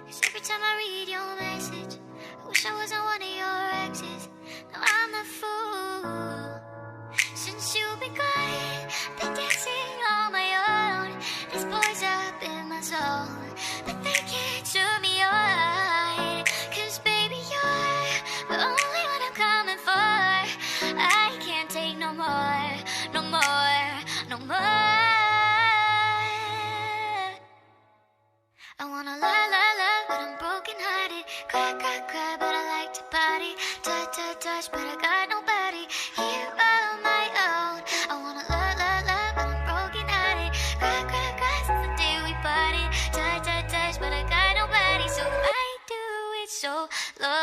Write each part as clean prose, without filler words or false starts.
'Cause every time I read your message, I wish I wasn't one of your exes. Now I'm the fool. Since you've been gone, been dancing on my own. This boy's up in my zone, but they can't turn me on. 'Cause baby, you're the only one I'm coming for. I can't take no more, no more, no more. I wanna love, but I'm broken hearted. Cry, but I like to party. Touch, but I got nobody here on my own. I wanna love, but I'm broken hearted. Cry, since the day we parted. Touch, but I got nobody, so I do it so low.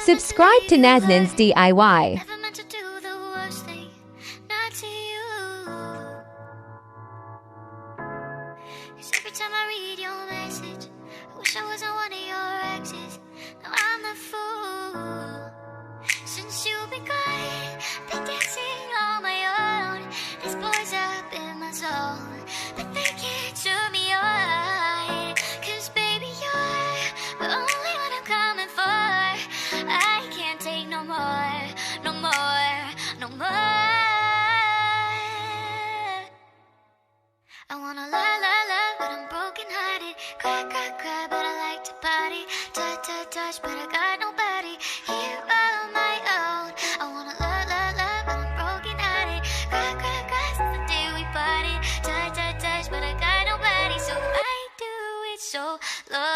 Subscribe to Naznin's DIY. Never meant to do the worst thing, not to you. 'Cause every time I read your message, I wish I wasn't one of your exes. Now I'm the fool. Since you've been gone, been dancing on my own. This boy's up in my zone, but they can't turn me on. 'Cause baby, you're the only one I'm coming for. I can't take no more, no more, no more. I wanna love, but I'm broken hearted. Cry, but I like to party. Touch, but I got nobody here on my own. I wanna love, but I'm broken hearted. Cry, since the day we parted. Touch, but I got nobody, so I do it so low.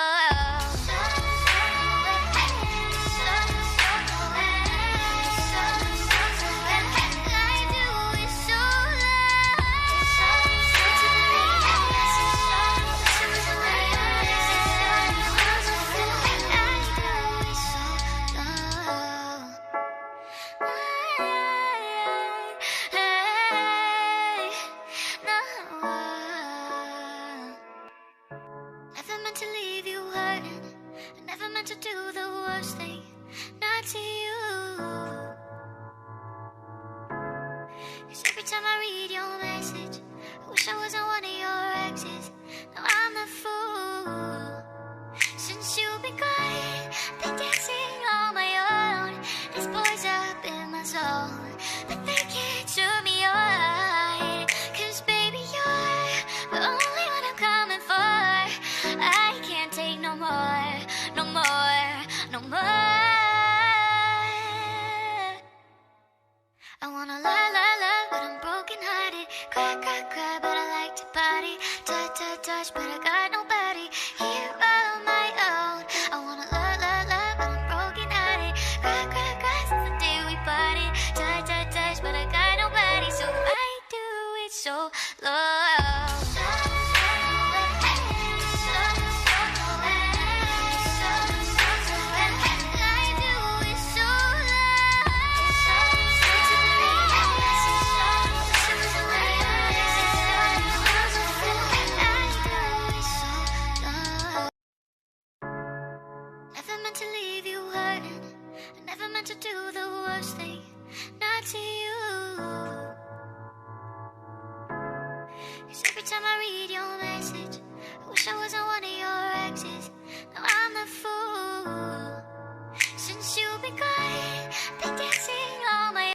Never meant to leave you hurting. I never meant to do the worst thing, not to you. 'Cause every time I read your message, I wish I wasn't one of your exes. Now I'm the fool. Since you've been gone, been dancing on my own. This boy's up in my zone, but they can't turn me on. 'Cause baby, you're the only one I'm coming for. I can't take no more, no more, no more. I wanna love, but I'm broken hearted. Cry, but I like to party. Touch, but I got nobody here on my own. I wanna love, but I'm broken hearted. Cry, since the day we parted. Touch, but I got nobody, so I do it so low. Never meant to leave you hurting. I never meant to do the worst thing, not to you. 'Cause every time I read your message, I wish I wasn't one of your exes. Now I'm the fool. Since you've been gone, been dancing on my